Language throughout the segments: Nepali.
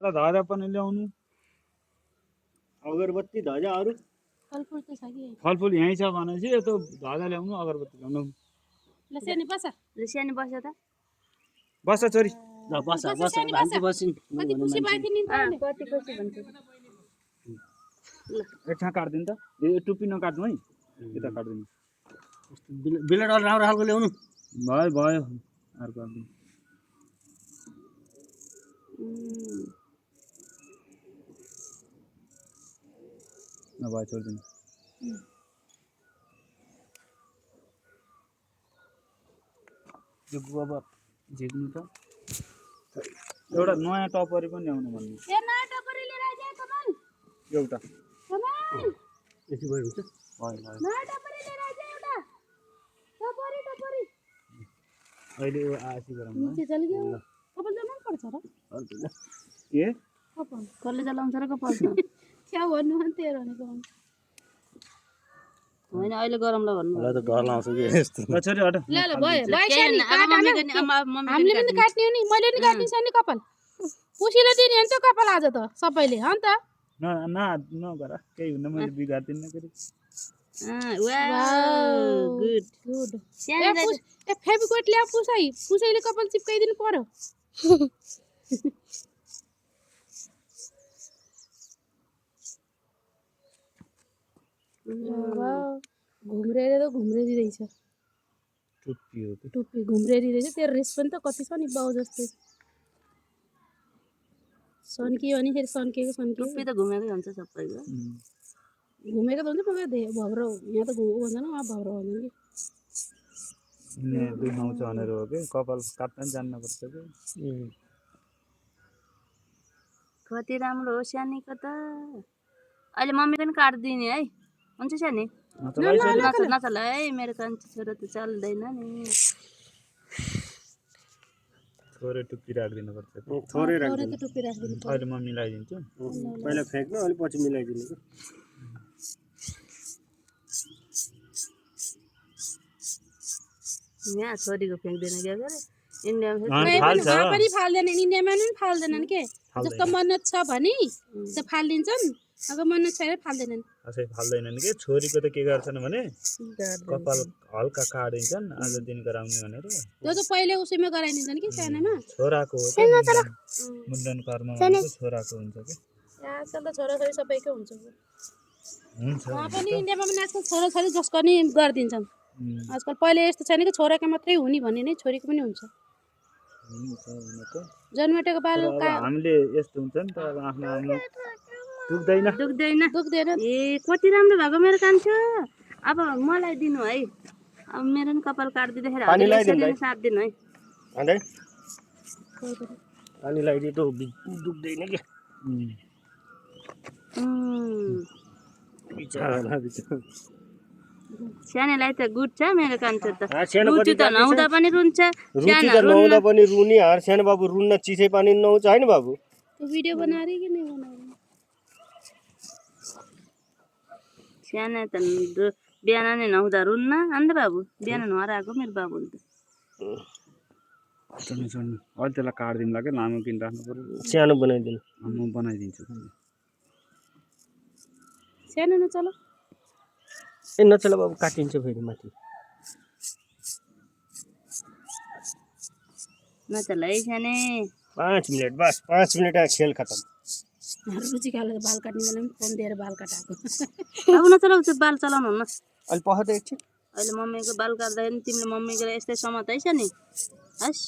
र धजा पनि ल्याउनु अगरबत्ती धजा अरु फलफुल त छ कि फलफुल यहीँ छ भनेपछि यस्तो धजा ल्याउनु अगरबत्ती ल्याउनु ल सानी बस त बस छोरी ल बस बस सानी भान्जी बसिन कति खुसी भएको थियो नि तैँले? कति खुसी भन्छ एक ठाउँ काट्दिनु त यो टुप्पी नकाट्नु है यता काट्दिनु बिलेट अलि राम्रो खालको ल्याउनु भयो भयो अर्को अर्को नभए छोडिदिनु यो गोबर झिक्नु त एउटा नयाँ टपरी पनि ल्याउनु भन्नु ए नयाँ टपरी लिएर आइज कमल एउटा कमल यति भयो हुन्छ भयो भयो नयाँ टपरी लिएर आइज एउटा टपरी अहिले यो आसी गरौँ न नीचे चल गयो कपाल त मन पर्छ र के कपाल कसले चलाउँछ र कपाल त क्या भन्नु भने तेरो भनेको होइन अहिले गरमलाई भन्नु मलाई त डर लाग्छ कि यस्तो ल छोरी हट ल ल भयो भयो केही सानी होइन, अब मम्मीको नि- अब मम्मीको हामीले नि पनि काट्ने हो नि मैले नि काट्ने सानी कपाल खुसीले दिने हो नि त कपाल आज त सबैले हो नि त नगर केही हुन्न मैले बिगार्दिनँ फेरि वाउ गुड गुड सानो ए फेभिकोट ल्याऊ पुसाइले कपाल चिप्काइदिनु पर्यो घुम्रेर त घुम्रेरी रहेछ टुप्पी हो कि टुप्पी घुम्रेरी रहेछ तेरो रेस पनि त कति छ नि बाउ जस्तै सन्कियो भने फेरि सन्किएको टुप्पी त घुमेकै हुन्छ सबैको घुमेको त हुन्छ मगर भम्रो यहाँ त घुमेको भन्दैन उहाँ भम्रो भन्दैन कि यिनीहरू दुखाउँछ भनेर हो कि कपाल काट्न पनि जान्नुपर्छ कि कति राम्रो हो सानीको त अहिले मम्मीको नि काटिदिने है हुन्छ सानी नचल है मेरो कान्छी छोरा त चल्दैन नि थोरै टुप्पी राखिदिनुपर्छ कि थोरै थोरै राख्दिनु त टुप्पी राखिदिनु अहिले म मिलाइदिन्छु पहिला फ्याँक्नु अलि पछि मिलाइदिनु कि यहाँ छोरीको फ्याँक्दैन क्या गरे इन्डियामा फाल्छ उहाँ पनि फाल्दैन इन्डियामा पनि फाल्दैनन् के जस्तो मन्नत छ भने त्यो फालिदिन्छन् अब मन्नत छैन फाल्दैनन् कसै फाल्दैनन् कि छोरीको त के गर्छन् भने कपाल हल्का काटिदिन्छन् आज दिन गराउने भनेर त्यो त पहिले उसैमा गराइदिन्छन् कि सानोमा छोराको हो कि मुण्डन कर्म भनेको छोराको हुन्छ कि आजकल त छोराछोरी सबैकै हुन्छ हुन्छ उहाँ पनि इन्डियामा पनि आजकल छोराछोरी जसको नि गरिदिन्छन् आजकल पहिले यस्तो छैन कि छोराको मात्रै हुने भन्ने नै छोरीको पनि हुन्छ हुन्छ हुन त जन्मेटोको बाल अब हामीले यस्तो हुन्छ नि त अब आफ्नो आफ्नो दुख्दैन दुख्दैन ए कति राम्रो भएको मेरो कान्छो अब मलाई दिनु है अब मेरो नि कपाल काटिदिँदाखेरि पानी लगाइदिनु हजुरले साथ दिनु है अन्त पानी लगाइदिए त दुख्दैन कि बिचरा सानोलाई त गुड छ मेरो कान्छो त सानो रुचि त नहुँदा पनि रुन्छ रुचि त नहुँदा पनि रुनी सानो बाबु रुन्न चिसै पानी नहुन्छ होइन बाबु त्यो भिडियो बनाएर कि नै बनाएर सानो त बिहान नै नहुँदा रुन्न अन्त बाबु बिहान नहराएको मेरो बाबु त छोड्नु अहिले त्यसलाई काटिदिउँला कि लामो किन राख्नु पर्यो सानो बनाइदिनु म बनाइदिन्छु सानो नचल ए नचला बाबु काटिन्छ फेरि माथि नचल है साने 5 मिनट बस 5 मिनट खेल खत्म रुचि खाले बाल काट्ने बेला पनि फोन दिएर बाल काटाएको बाबु नचलाउ त्यो बाल चलाउनु हुन्न अलि पख त एकछिन अहिले मम्मीको बाल काट्दाखेरि तिमीले मम्मीको यस्तै समात है सानी हस्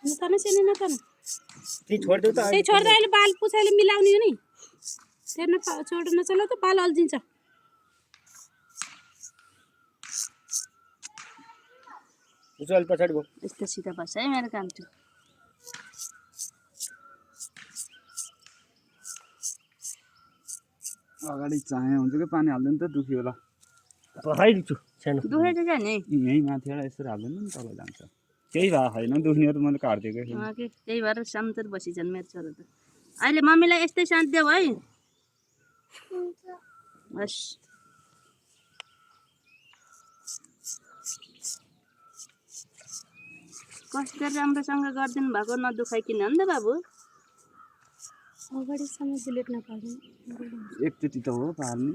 नतान सानो नतान ती छोड्देऊ त त्यही छोड्दा अहिले बाल पुछाइले मिलाउने हो नि त्यहाँ छोड्नु नचला त बाल अल्झिन्छ अलि पछाडि भयो यस्तो सिधा बस्छ है मेरो कान्छो अगाडि चाहे हुन्छ कि पानी हाल्दैन त दुख्यो होला पखाइदिन्छु सानो दुखेछ क्या नि यहीँ माथिबाट यसरी हाल्दैन नि तल जान्छ केही भएको छैन दुख्नेहरू मैले काटिदिएकै थिएँ के त्यही भएर शान्त बसिछन् मेरो छोरा त अहिले मम्मीलाई यस्तै शान्त देऊ है हस् कस्तो राम्रोसँग गरिदिनु भएको नदुखाइकन हो नि त बाबु अगाडिसम्म बुलेट नपाल्नु एकचोटि त हो पार्ने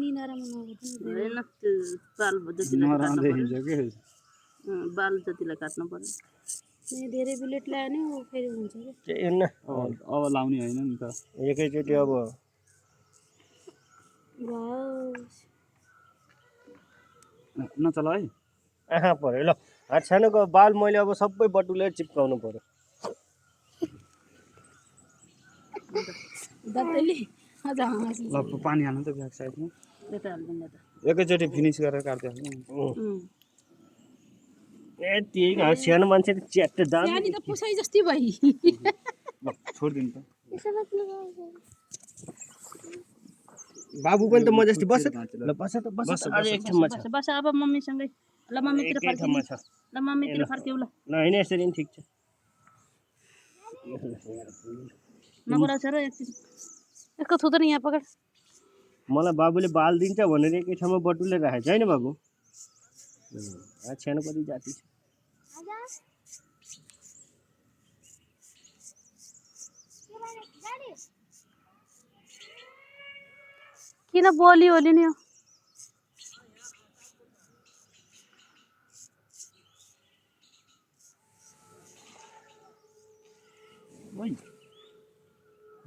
निनारामा नगर्दैन होइन त्यो बाल जतिलाई नराम्रै हिजो के बाल जतिलाई काट्नु पर्यो धेरै बुलेट ल्यायो भने ऊ फेरि हुन्छ क्या केही हुन्न अब लाउने होइन नि त एकैचोटि अब नचल है आँखा पऱ्यो ल हात सानोको बाल मैले अब सबै बटुलेर चिप्काउनु पर्यो ल पानी हाल्नु त ब्याक साइडमा यता हाल्दैन त एकैचोटि फिनिस गरेर काटिदिहाल्नु ए त्यही सानो मान्छे त च्याट्ट जान्छ नानी त पुसाइ जस्तै भई ल छोडिदिनु त बाबु पनि त म जस्तै बस ल बस त बस अझै एक ठाउँमा छ बस अब मम्मीसँगै ल मम्मीतिर एकै ठाउँमा छ ल मम्मीतिर फर्क्यौ ल होइन यसरी नि ठिक छ नगरा छ र एकछिन यसको थुतो नि यहाँ पकड मलाई बाबुले बाल दिन्छ भनेर एकै ठाउँमा बटुलेर राखेको छ होइन बाबु सानो कति जाति छ किन बोली ओली नि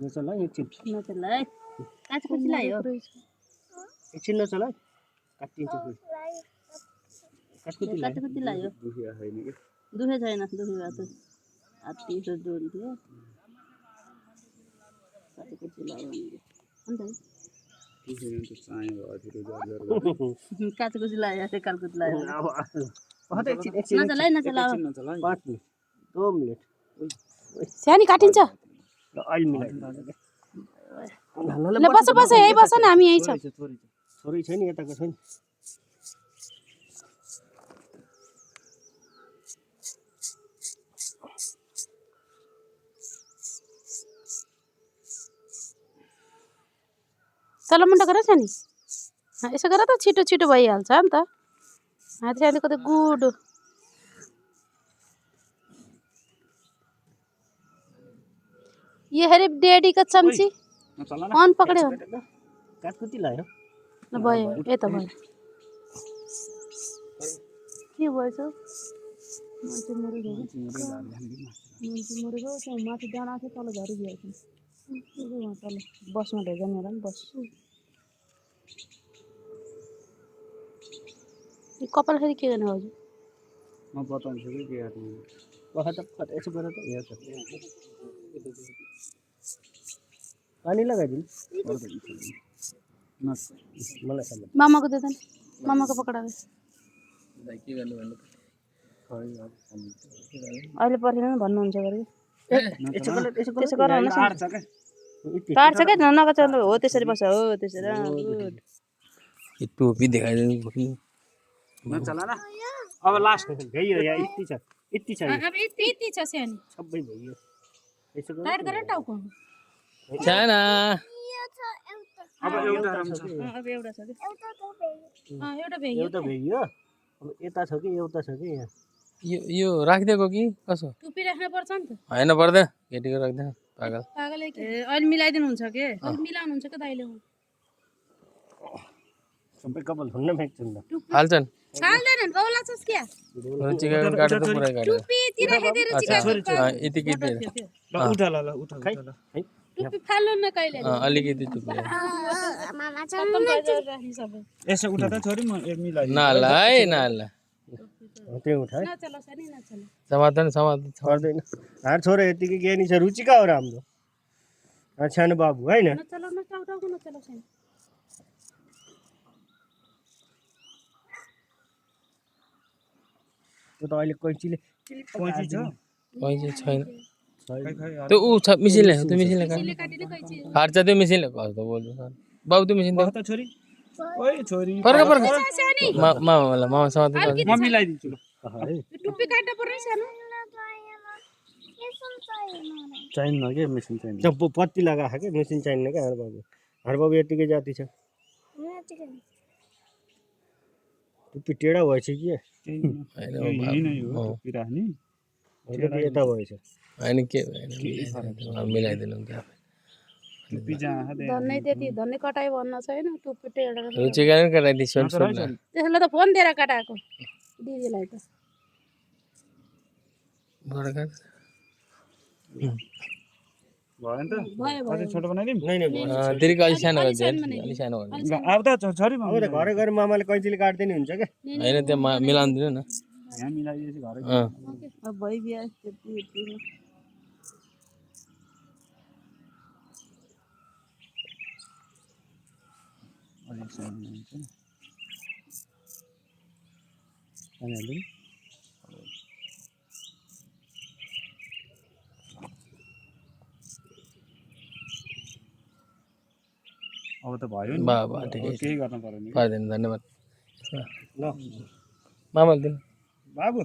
नचल है एकछिन नचल है काच कति लाग्यो एकछिन नचल है काटिन्छ कति कति लाग्यो दुखे छैन दुखे भएको त हात्ती त जोडी थियो कति कति लाग्यो अन्त काच कति लाग्यो कालकुत लाग्यो नचल है नचल अब 5 मिनट 2 मिनट सानी काटिन्छ ल अहिले मिलाइ ल बस बस यही बस न हामी यही छौँ छोरी छैन यताको छैन तल मुन्टा गर सानी यसो गर त छिटो छिटो भइहाल्छ नि त हात सानी कतै गुड ये हेरे डेडी का चम्ची कौन पकड़े हो काट कति लाग्यो ल भयो यता भयो के भएछ मान्छे मरेको त्यो माथि डाँडा थियो तल झरिदिएको थियो तल बसमा ढेजानेर नि बस कपाल फेरि के गर्ने हजुर म बताउँछु कि के गर्ने यसो गर त यहाँ छ पानी लगाइदिनु मलाई समझ मामाको दे देन मामाको पकडा अहिले पर्खेर भन्नुहुन्छ गरे त्यसो गर काट्छ क्या नकाट्छ हो त्यसरी बस हो त्यसरी टोपी देखाइदिनु नचला न अब लास्ट भइयो यहाँ यति छ अब यति छ सानी सबै भइयो यसो गर टाइट गर टाउको छैन अब एउटा राम्रो छ अब एउटा छ कि एउटा भ्याइ एउटा भइयो अब यता छ कि एउटा छ कि यहाँ यो राखिदिएको कि कसो टुपी राख्न पर्छ नि त होइन पर्दैन केटीको राख्दैन पागल पागल अहिले मिलाइदिनु हुन्छ के अहिले मिलाउनुहुन्छ के दाइले सबै कपाल हुन्न फ्याक्छन् त हाल्छन् हाल्दैनन् बौला छस् क्या रुचिका काटेर पुरै काट्यो टुपी तिर हेदे रुचिका यति ल उठा ल उठा खै ल है टुपी फाल्नु न कहिले अलिकति टुप्पी यसो उठा त छोरी म मिलाइदिन्छु नहाल्ला है नहाल्ला त्यो उठा है नचल सानी नचल समाधान पर्दैन हार छोरा यतिकै ज्ञानी छ रुचिका हो राम्रो सानो बाबु होइन नचल नटाउटाउको नचल सानी त्यो त अहिले कैँचीले कैँची छ कैँची छैन खै खै त्यो ऊ छ मिसिनले त्यो मिसिनले काटिले काटिले कैची काट्छ त्यो मिसिनले कस्तो बोल्नु सर बाबु त्यो मिसिन त छोरी ओइ छोरी फर्क सानी मामा समाधान म मिलाइदिन्छु ल है टुप्पी काट्नु पर्ने सानो चाहिन्न के मेसिन चाहिन्न त्यो पत्ती लगाएको क्या मेसिन चाहिन्न क्या हरबाबु यतिकै जाति छ टुप्पी टेढा भएछ कि यही नै हो टुप्पी राख्ने अलिकति यता भएछ होइन के मिलाइदिनु क्या टुप्पी जहाँ धन्नै त्यति धन्नै कटाइ भन्न छैन टुप्पी टेढा रुचिका नि कटाइदिन्छु त्यसले त फोन दिएर काटाएको दिदीलाई त भयो नि त अझै छोटो बनाइदिउँ तिर्को अलिक सानो गरिदियो अलिक सानो गरिदियो अब त छोरीमा अब त घरै गएर मामाले कैँचीले काट्दिने हुन्छ क्या होइन त्यो मिलाउनु दिनु न यहाँ मिलाइदिएपछि घरै अब भइबिया त्यति अलिक सानो हुन्छ पानी हाल्दिउँ अब त भयो नि ठिकै केही गर्नु पर्यो नि पर्दैन धन्यवाद ल मामाले दिनु बाबु